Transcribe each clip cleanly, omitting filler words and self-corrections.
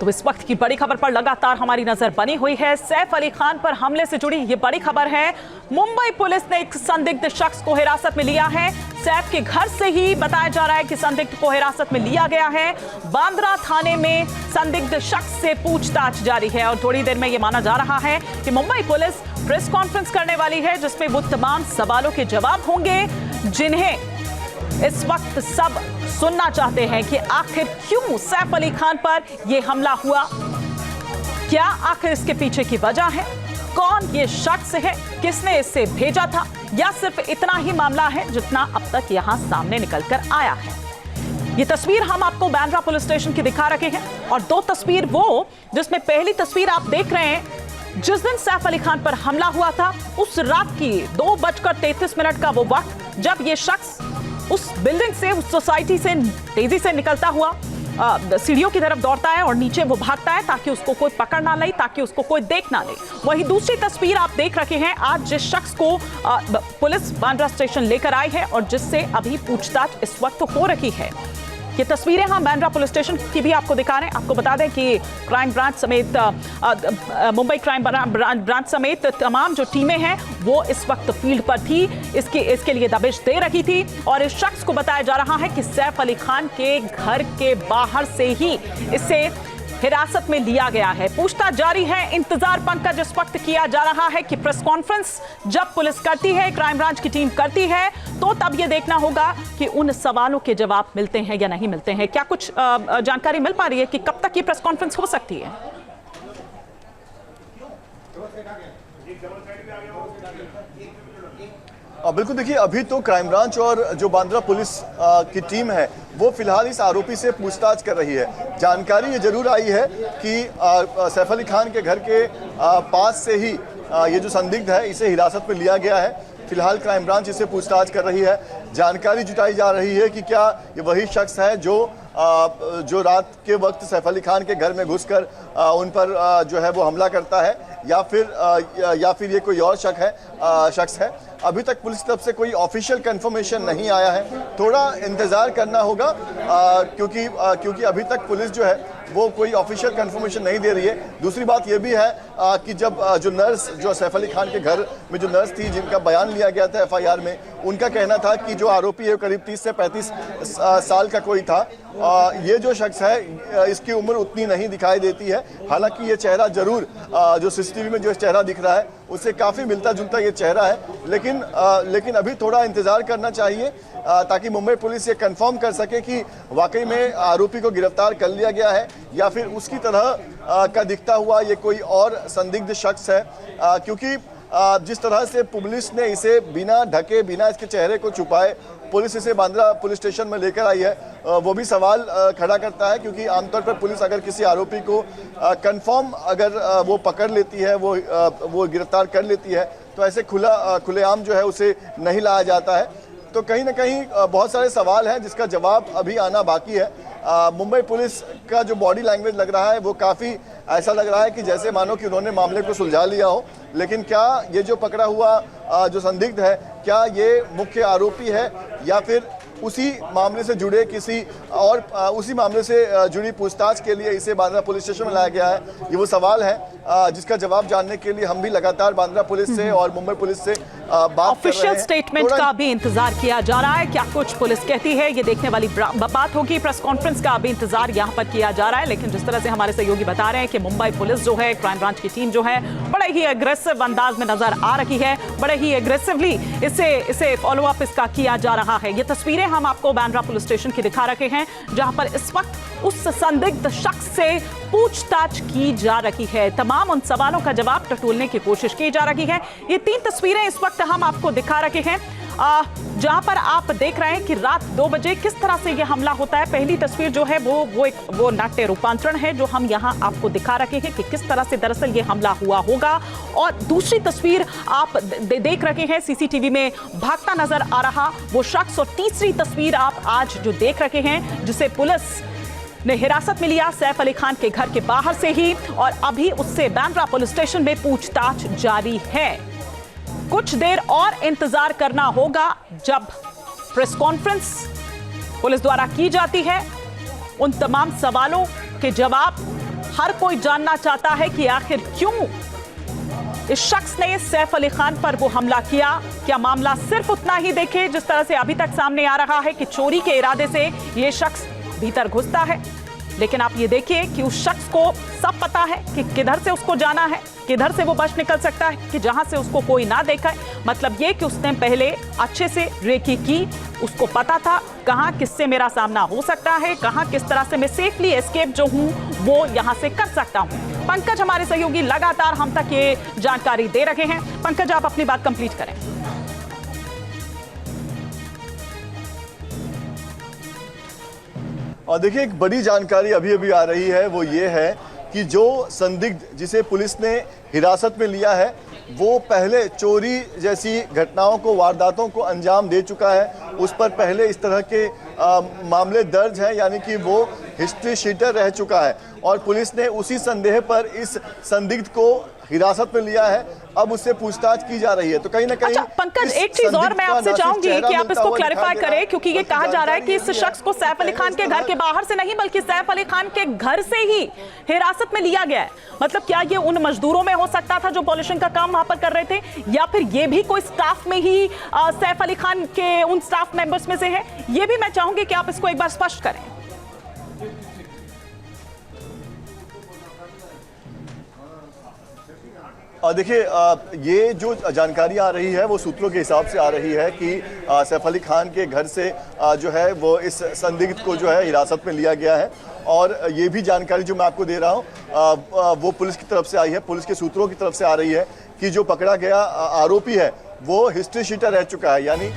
तो इस वक्त की बड़ी खबर पर लगातार हमारी नजर बनी हुई है। सैफ अली खान पर हमले से जुड़ी ये बड़ी खबर है। मुंबई पुलिस ने एक संदिग्ध शख्स को हिरासत में लिया है। सैफ के घर से ही बताया जा रहा है कि संदिग्ध को हिरासत में लिया गया है। बांद्रा थाने में संदिग्ध शख्स से पूछताछ जारी है और थोड़ी देर में यह माना जा रहा है कि मुंबई पुलिस प्रेस कॉन्फ्रेंस करने वाली है, जिसमें वो तमाम सवालों के जवाब होंगे जिन्हें इस वक्त सब सुनना चाहते हैं कि आखिर क्यों सैफ अली खान पर यह हमला हुआ, क्या आखिर इसके पीछे की वजह है, कौन ये शख्स है, किसने इसे भेजा था, या सिर्फ इतना ही मामला है जितना अब तक यहां सामने निकलकर आया है। ये तस्वीर हम आपको बांद्रा पुलिस स्टेशन की दिखा रहे हैं और दो तस्वीर वो, जिसमें पहली तस्वीर आप देख रहे हैं जिस दिन सैफ अली खान पर हमला हुआ था, उस रात की 2:33 का वो वक्त जब ये शख्स उस बिल्डिंग से, उस सोसाइटी से तेजी से निकलता हुआ सीढ़ियों की तरफ दौड़ता है और नीचे वो भागता है ताकि उसको कोई पकड़ ना ले, ताकि उसको कोई देख ना ले। वही दूसरी तस्वीर आप देख रखे हैं आज जिस शख्स को पुलिस बांद्रा स्टेशन लेकर आई है और जिससे अभी पूछताछ इस वक्त हो रही है। ये तस्वीरें हम बांद्रा पुलिस स्टेशन की भी आपको दिखा रहे हैं। आपको बता दें कि क्राइम ब्रांच समेत मुंबई क्राइम ब्रांच समेत तमाम जो टीमें हैं वो इस वक्त फील्ड पर थी, इसके लिए दबिश दे रही थी और इस शख्स को बताया जा रहा है कि सैफ अली खान के घर के बाहर से ही इसे हिरासत में लिया गया है। पूछताछ जारी है। इंतजार पंकज इस वक्त किया जा रहा है कि प्रेस कॉन्फ्रेंस जब पुलिस करती है, क्राइम ब्रांच की टीम करती है, तो तब यह देखना होगा कि उन सवालों के जवाब मिलते हैं या नहीं मिलते हैं। क्या कुछ जानकारी मिल पा रही है कि कब तक ये प्रेस कॉन्फ्रेंस हो सकती है? बिल्कुल, देखिए अभी तो क्राइम ब्रांच और जो बांद्रा पुलिस की टीम है वो फिलहाल इस आरोपी से पूछताछ कर रही है। जानकारी ये जरूर आई है कि सैफ अली खान के घर के पास से ही ये जो संदिग्ध है इसे हिरासत में लिया गया है। फिलहाल क्राइम ब्रांच इसे पूछताछ कर रही है। जानकारी जुटाई जा रही है कि क्या ये वही शख्स है जो रात के वक्त सैफ अली खान के घर में घुसकर उन पर जो है वो हमला करता है, या फिर ये कोई और शख्स है। अभी तक पुलिस तरफ से कोई ऑफिशियल कंफर्मेशन नहीं आया है। थोड़ा इंतजार करना होगा क्योंकि अभी तक पुलिस जो है वो कोई ऑफिशियल कंफर्मेशन नहीं दे रही है। दूसरी बात ये भी है कि जब जो नर्स, जो सैफ अली खान के घर में जो नर्स थी जिनका बयान लिया गया था एफआईआर में, उनका कहना था कि जो आरोपी है करीब 30 से 35 साल का कोई था। ये जो शख्स है इसकी उम्र उतनी नहीं दिखाई देती है। हालांकि ये चेहरा जरूर जो सीसीटीवी में जो चेहरा दिख रहा है उससे काफ़ी मिलता जुलता ये चेहरा है, लेकिन अभी थोड़ा इंतज़ार करना चाहिए ताकि मुंबई पुलिस ये कंफर्म कर सके कि वाकई में आरोपी को गिरफ्तार कर लिया गया है या फिर उसकी तरह का दिखता हुआ ये कोई और संदिग्ध शख्स है। क्योंकि जिस तरह से पुलिस ने इसे बिना ढके, बिना इसके चेहरे को छुपाए पुलिस इसे बांद्रा पुलिस स्टेशन में लेकर आई है, वो भी सवाल खड़ा करता है। क्योंकि आमतौर पर पुलिस अगर किसी आरोपी को कंफर्म अगर वो पकड़ लेती है, वो गिरफ्तार कर लेती है, तो ऐसे खुलेआम जो है उसे नहीं लाया जाता है। तो कहीं ना कहीं बहुत सारे सवाल हैं जिसका जवाब अभी आना बाकी है। मुंबई पुलिस का जो बॉडी लैंग्वेज लग रहा है वो काफ़ी ऐसा लग रहा है कि जैसे मानो कि उन्होंने मामले को सुलझा लिया हो। लेकिन क्या ये जो पकड़ा हुआ जो संदिग्ध है, क्या ये मुख्य आरोपी है या फिर उसी मामले से जुड़े किसी और उसी मामले से जुड़ी पूछताछ के लिए इसे बांद्रा पुलिस स्टेशन में लाया गया है, ये वो सवाल है जिसका जवाब जानने के लिए हम भी लगातार बांद्रा पुलिस से और मुंबई पुलिस से बात ऑफिशियल स्टेटमेंट का भी इंतजार किया जा रहा है। क्या कुछ पुलिस कहती है ये देखने वाली बात होगी। प्रेस कॉन्फ्रेंस का अभी इंतजार यहाँ पर किया जा रहा है। लेकिन जिस तरह से हमारे सहयोगी बता रहे हैं कि मुंबई पुलिस जो है, क्राइम ब्रांच की टीम जो है, बड़े ही एग्रेसिव अंदाज में नजर आ रही है, बड़े ही एग्रेसिवली इसे फॉलो अप इसका किया जा रहा है। ये तस्वीरें हम आपको बांद्रा पुलिस स्टेशन की दिखा रहे हैं जहां पर इस वक्त उस संदिग्ध शख्स से पूछताछ की जा रही है। तमाम उन सवालों का जवाब टटोलने की कोशिश की जा रही है। ये 3 तस्वीरें इस वक्त हम आपको दिखा रहे हैं जहां पर आप देख रहे हैं कि रात 2 बजे किस तरह से यह हमला होता है। पहली तस्वीर जो है वो नाट्य रूपांतरण है जो हम यहां आपको दिखा रहे हैं कि किस तरह से दरअसल यह हमला हुआ होगा। और दूसरी तस्वीर आप देख रहे हैं सीसीटीवी में भागता नजर आ रहा वो शख्स। और तीसरी तस्वीर आप आज जो देख रहे हैं जिसे पुलिस ने हिरासत में लिया सैफ अली खान के घर के बाहर से ही, और अभी उससे बांद्रा पुलिस स्टेशन में पूछताछ जारी है। कुछ देर और इंतजार करना होगा जब प्रेस कॉन्फ्रेंस पुलिस द्वारा की जाती है। उन तमाम सवालों के जवाब हर कोई जानना चाहता है कि आखिर क्यों इस शख्स ने सैफ अली खान पर वो हमला किया। क्या मामला सिर्फ उतना ही देखे जिस तरह से अभी तक सामने आ रहा है कि चोरी के इरादे से ये शख्स भीतर घुसता है, लेकिन आप ये देखिए कि उस शख्स को सब पता है कि किधर से उसको जाना है, किधर से वो बच निकल सकता है, कि जहां से उसको कोई ना देखा। मतलब ये कि उसने पहले अच्छे से रेकी की, उसको पता था कहां किससे मेरा सामना हो सकता है, कहां किस तरह से मैं सेफली एस्केप जो हूं वो यहां से कर सकता हूं। पंकज हमारे सहयोगी लगातार हम तक ये जानकारी दे रहे हैं। पंकज, आप अपनी बात कंप्लीट करें। और देखिए, एक बड़ी जानकारी अभी अभी आ रही है, वो ये है कि जो संदिग्ध जिसे पुलिस ने हिरासत में लिया है वो पहले चोरी जैसी घटनाओं को, वारदातों को अंजाम दे चुका है। उस पर पहले इस तरह के मामले दर्ज हैं, यानी कि वो हिस्ट्री शीटर रह चुका है और पुलिस ने उसी संदेह पर इस संदिग्ध को हिरासत में लिया है। अब उससे पूछताछ की जा रही है। तो कहीं ना कहीं अच्छा पंकज, एक चीज और मैं आपसे चाहूंगी कि आप इसको क्लैरिफाई करें, क्योंकि ये कहा जा रहा है कि इस शख्स को सैफ अली खान के घर के बाहर से नहीं बल्कि सैफ अली खान के घर से ही हिरासत में लिया गया है। मतलब क्या ये उन मजदूरों में हो सकता था जो पॉलिशिंग का काम वहां पर कर रहे थे, या फिर ये भी कोई स्टाफ में ही सैफ अली खान के उन स्टाफ मेंबर्स में से है? ये भी मैं चाहूंगी कि आप इसको एक बार स्पष्ट करें। देखिए, ये जो जानकारी आ रही है वो सूत्रों के हिसाब से आ रही है कि सैफ अली खान के घर से जो है वो इस संदिग्ध को जो है हिरासत में लिया गया है। और ये भी जानकारी जो मैं आपको दे रहा हूँ वो पुलिस की तरफ से आई है, पुलिस के सूत्रों की तरफ से आ रही है कि जो पकड़ा गया आरोपी है वो हिस्ट्री शीटर रह चुका है। यानी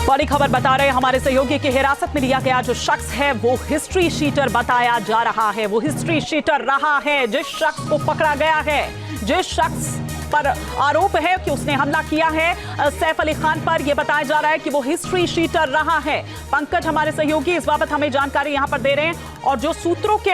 बड़ी खबर बता रहे हमारे सहयोगी की हिरासत में लिया गया जो शख्स है वो हिस्ट्री शीटर बताया जा रहा है। वो हिस्ट्री शीटर रहा है जिस शख्स को पकड़ा गया है, जिस शख्स पर आरोप है कि उसने हमला किया है सैफ अली खान पर। यह बताया जा रहा है कि वो हिस्ट्री शीटर रहा है। पंकज हमारे सहयोगी इस बाबत हमें जानकारी यहां पर दे रहे हैं, और जो सूत्रों के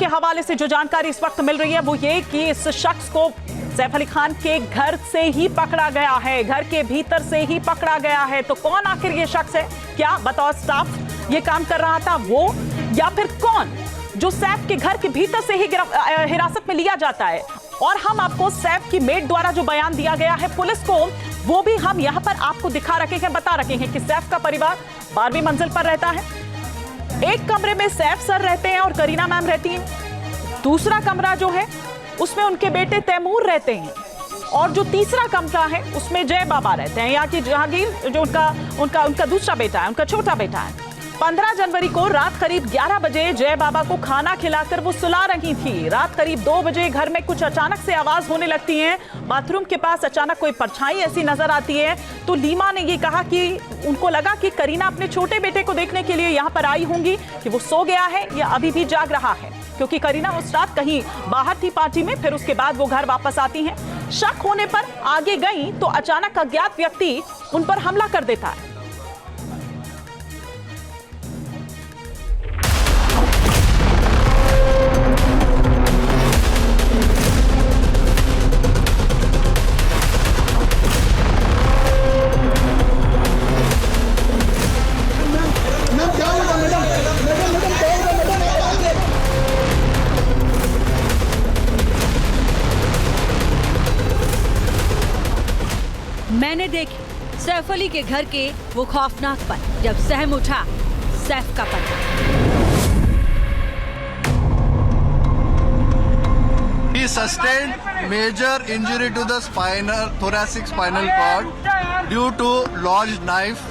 हवाले से जो जानकारी इस वक्त मिल रही है वो ये कि इस शख्स को सैफ अली खान के घर से ही पकड़ा गया है, घर के भीतर से ही पकड़ा गया है। तो कौन आखिर ये शख्स है? क्या बतौर स्टाफ ये काम कर रहा था वो, या फिर कौन जो सैफ के घर के भीतर से ही हिरासत में लिया जाता है? और हम आपको सैफ की मेट द्वारा जो बयान दिया गया है पुलिस को, वो भी हम यहाँ पर आपको दिखा रखे हैं, बता रखे हैं कि सैफ का परिवार 12वीं मंजिल पर रहता है। एक कमरे में सैफ सर रहते हैं और करीना मैम रहती हैं। दूसरा कमरा जो है उसमें उनके बेटे तैमूर रहते हैं, और जो तीसरा कमरा है उसमें जय बाबा रहते हैं, यहाँ की जहांगीर जो उनका दूसरा बेटा है, उनका छोटा बेटा है। 15 जनवरी को रात करीब 11 बजे जय बाबा को खाना खिलाकर वो सुला रही थी। रात करीब 2 बजे घर में कुछ अचानक से आवाज होने लगती है। बाथरूम के पास अचानक कोई परछाई ऐसी नजर आती है, तो लीमा ने ये कहा कि उनको लगा कि करीना अपने छोटे बेटे को देखने के लिए यहाँ पर आई होंगी, कि वो सो गया है या अभी भी जाग रहा है, क्योंकि करीना उस रात कहीं बाहर थी पार्टी में। फिर उसके बाद वो घर वापस आती हैं। शक होने पर आगे गई तो अचानक अज्ञात व्यक्ति उन पर हमला कर देता है। मैंने देखी सैफ अली के घर के वो खौफनाक पल जब सहम उठा सैफ का पता। He sustained major injury to the thoracic spinal cord due to lodged knife.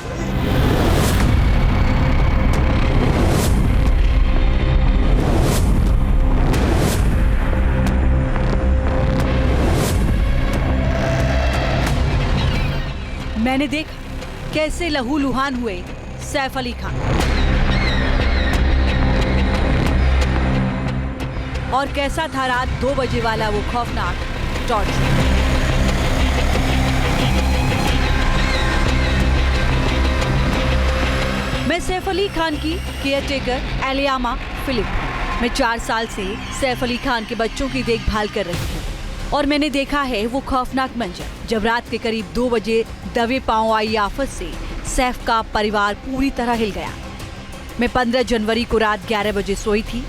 मैंने देखा कैसे लहूलुहान हुए सैफ अली खान, और कैसा था रात 2 बजे वाला वो खौफनाक टॉर्चर। मैं सैफ अली खान की केयरटेकर एलियामा फिलिप। मैं 4 साल से सैफ अली खान के बच्चों की देखभाल कर रही हूँ, और मैंने देखा है वो खौफनाक मंजर जब रात के करीब 2 बजे दबे पांव आई आफत से सैफ का परिवार पूरी तरह हिल गया। मैं 15 जनवरी को रात 11 बजे सोई थी।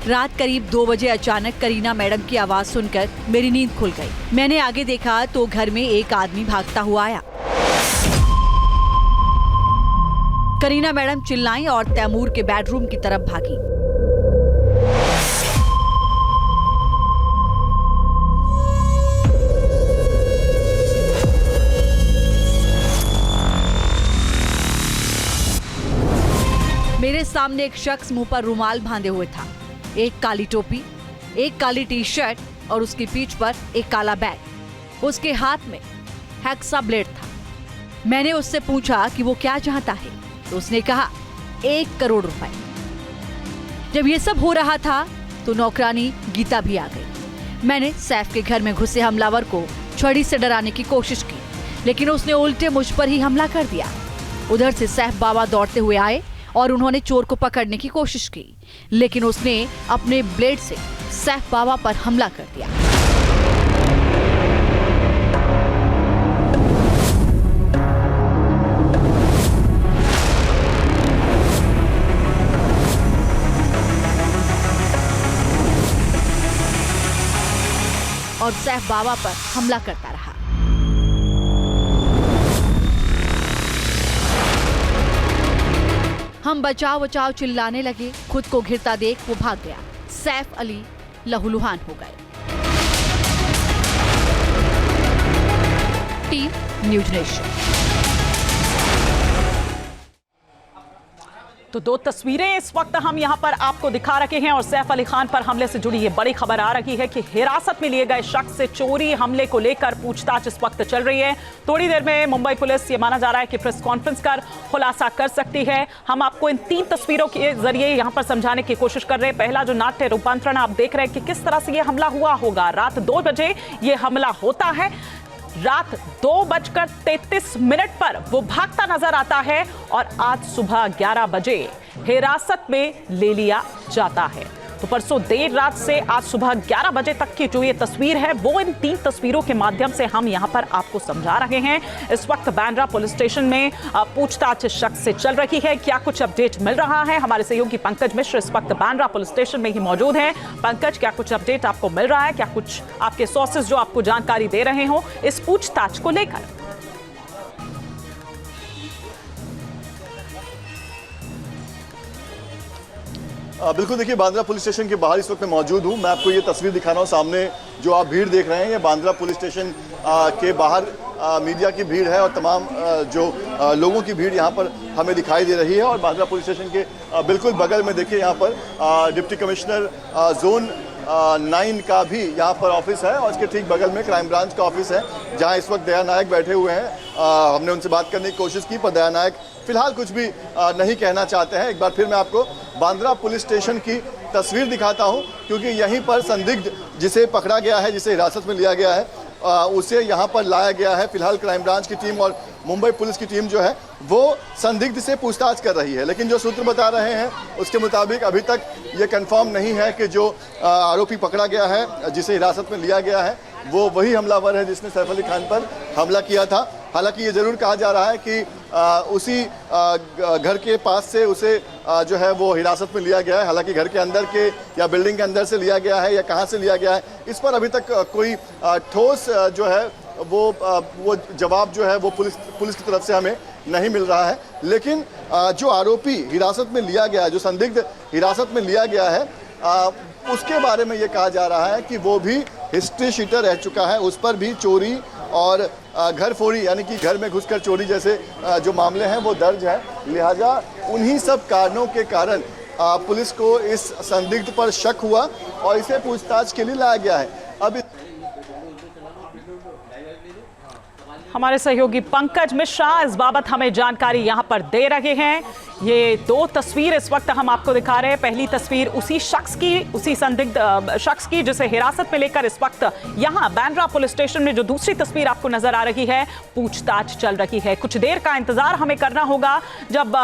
रात करीब 2 बजे अचानक करीना मैडम की आवाज सुनकर मेरी नींद खुल गई। मैंने आगे देखा तो घर में एक आदमी भागता हुआ आया। करीना मैडम चिल्लाई और तैमूर के बेडरूम की तरफ भागी। मेरे सामने एक शख्स मुंह पर रुमाल बांधे हुए था, एक काली टोपी, एक काली टी शर्ट और उसकी पीठ पर एक काला बैग। उसके हाथ में हैक्सा ब्लेड था। मैंने उससे पूछा कि वो क्या चाहता है, तो उसने कहा 1 करोड़ रुपए। जब ये सब हो रहा था तो नौकरानी गीता भी आ गई। मैंने सैफ के घर में घुसे हमलावर को छड़ी से डराने की कोशिश की, लेकिन उसने उल्टे मुझ पर ही हमला कर दिया। उधर से सैफ बाबा दौड़ते हुए आए और उन्होंने चोर को पकड़ने की कोशिश की, लेकिन उसने अपने ब्लेड से सैफ बाबा पर हमला कर दिया। और सैफ बाबा पर हमला करता रहा। हम बचाओ बचाओ चिल्लाने लगे। खुद को घिरता देख वो भाग गया। सैफ अली लहूलुहान हो गए। Team news nation. तो 2 तस्वीरें इस वक्त हम यहां पर आपको दिखा रहे हैं और सैफ अली खान पर हमले से जुड़ी ये बड़ी खबर आ रही है कि हिरासत में लिए गए शख्स से चोरी हमले को लेकर पूछताछ इस वक्त चल रही है। थोड़ी देर में मुंबई पुलिस ये माना जा रहा है कि प्रेस कॉन्फ्रेंस कर खुलासा कर सकती है। हम आपको इन 3 तस्वीरों के जरिए यहां पर समझाने की कोशिश कर रहे हैं। पहला जो नाट्य रूपांतरण आप देख रहे हैं कि किस तरह से ये हमला हुआ होगा। रात 2 बजे ये हमला होता है। रात 2:33 पर वो भागता नजर आता है और आज सुबह 11 बजे हिरासत में ले लिया जाता है। तो परसों देर रात से आज सुबह 11 बजे तक की जो ये तस्वीर है वो इन 3 तस्वीरों के माध्यम से हम यहां पर आपको समझा रहे हैं। इस वक्त बांद्रा पुलिस स्टेशन में पूछताछ शख्स से चल रही है। क्या कुछ अपडेट मिल रहा है? हमारे सहयोगी पंकज मिश्र इस वक्त बांद्रा पुलिस स्टेशन में ही मौजूद हैं। पंकज, क्या कुछ अपडेट आपको मिल रहा है? क्या कुछ आपके सोर्सेज जो आपको जानकारी दे रहे हो इस पूछताछ को लेकर? बिल्कुल, देखिए बांद्रा पुलिस स्टेशन के बाहर इस वक्त मैं मौजूद हूँ। मैं आपको ये तस्वीर दिखा रहा हूँ। सामने जो आप भीड़ देख रहे हैं ये बांद्रा पुलिस स्टेशन के बाहर मीडिया की भीड़ है और तमाम जो लोगों की भीड़ यहाँ पर हमें दिखाई दे रही है। और बांद्रा पुलिस स्टेशन के बिल्कुल बगल में देखिए यहाँ पर डिप्टी कमिश्नर जोन 9 का भी यहाँ पर ऑफिस है और उसके ठीक बगल में क्राइम ब्रांच का ऑफिस है जहाँ इस वक्त दया नायक बैठे हुए हैं। हमने उनसे बात करने की कोशिश की पर दया नायक फिलहाल कुछ भी नहीं कहना चाहते हैं। एक बार फिर मैं आपको बांद्रा पुलिस स्टेशन की तस्वीर दिखाता हूं क्योंकि यहीं पर संदिग्ध जिसे पकड़ा गया है, जिसे हिरासत में लिया गया है, उसे यहां पर लाया गया है। फिलहाल क्राइम ब्रांच की टीम और मुंबई पुलिस की टीम जो है वो संदिग्ध से पूछताछ कर रही है, लेकिन जो सूत्र बता रहे हैं उसके मुताबिक अभी तक ये कंफर्म नहीं है कि जो आरोपी पकड़ा गया है, जिसे हिरासत में लिया गया है, वो वही हमलावर है जिसने सैफ अली खान पर हमला किया था। हालांकि ये ज़रूर कहा जा रहा है कि उसी घर के पास से उसे जो है वो हिरासत में लिया गया है। हालांकि घर के अंदर के या बिल्डिंग के अंदर से लिया गया है या कहाँ से लिया गया है, इस पर अभी तक कोई ठोस जो है वो जवाब जो है वो पुलिस की तरफ से हमें नहीं मिल रहा है। लेकिन जो आरोपी हिरासत में लिया गया है, जो संदिग्ध हिरासत में लिया गया है, उसके बारे में ये कहा जा रहा है कि वो भी हिस्ट्री शीटर रह चुका है। उस पर भी चोरी और घर फोड़ी यानी कि घर में घुसकर चोरी जैसे जो मामले हैं वो दर्ज है। लिहाजा उन्हीं सब कारणों के कारण पुलिस को इस संदिग्ध पर शक हुआ और इसे पूछताछ के लिए लाया गया है। अब हमारे सहयोगी पंकज मिश्रा इस बाबत हमें जानकारी यहां पर दे रहे हैं। ये दो तस्वीर इस वक्त हम आपको दिखा रहे हैं। पहली तस्वीर उसी शख्स की, उसी संदिग्ध शख्स की जिसे हिरासत में लेकर इस वक्त यहां बांद्रा पुलिस स्टेशन में जो दूसरी तस्वीर आपको नजर आ रही है, पूछताछ चल रही है। कुछ देर का इंतजार हमें करना होगा जब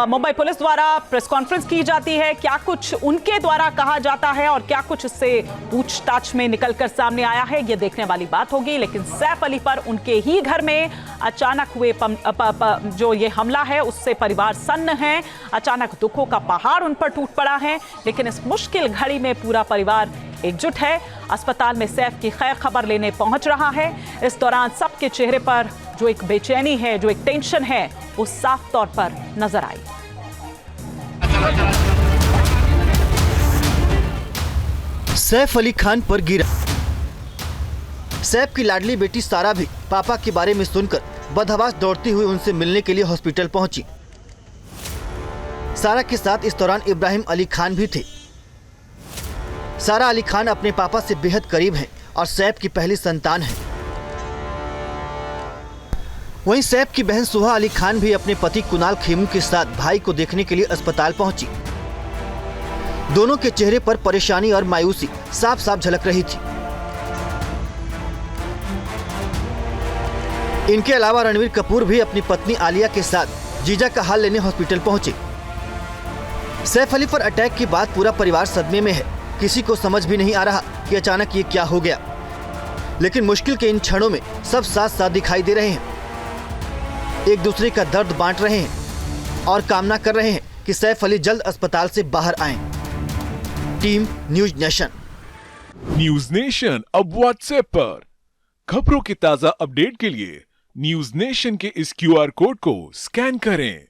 मुंबई पुलिस द्वारा प्रेस कॉन्फ्रेंस की जाती है, क्या कुछ उनके द्वारा कहा जाता है और क्या कुछ इससे पूछताछ में निकलकर सामने आया है, ये देखने वाली बात होगी। लेकिन सैफ अली पर उनके ही घर में अचानक हुए जो ये हमला है उससे परिवार सन्न है। अचानक दुखों का पहाड़ उन पर टूट पड़ा है, लेकिन इस मुश्किल घड़ी में पूरा परिवार एकजुट है। अस्पताल में सैफ की खैर खबर लेने पहुंच रहा है। इस दौरान सबके चेहरे पर जो एक बेचैनी है, जो एक टेंशन है, वो साफ तौर पर नजर आई। सैफ अली खान पर गिरा। सैफ की लाडली बेटी सारा भी पापा के बारे में सुनकर बदहवास दौड़ती हुई उनसे मिलने के लिए हॉस्पिटल पहुंची। सारा के साथ इस दौरान इब्राहिम अली खान भी थे। सारा अली खान अपने पापा से बेहद करीब हैं और सैफ की पहली संतान है। वहीं सैफ की बहन सुहा अली खान भी अपने पति कुणाल खेमू के साथ भाई को देखने के लिए अस्पताल पहुंची। दोनों के चेहरे पर परेशानी और मायूसी साफ साफ झलक रही थी। इनके अलावा रणवीर कपूर भी अपनी पत्नी आलिया के साथ जीजा का हाल लेने हॉस्पिटल पहुंचे। सैफ अली पर अटैक के बाद पूरा परिवार सदमे में है। किसी को समझ भी नहीं आ रहा कि अचानक ये क्या हो गया, लेकिन मुश्किल के इन क्षणों में सब साथ साथ दिखाई दे रहे हैं, एक दूसरे का दर्द बांट रहे हैं और कामना कर रहे हैं कि सैफ अली जल्द अस्पताल से बाहर आएं। Team news nation. News nation अब व्हाट्सएप पर खबरों के ताजा अपडेट के लिए न्यूज नेशन के इस QR कोड को स्कैन करें।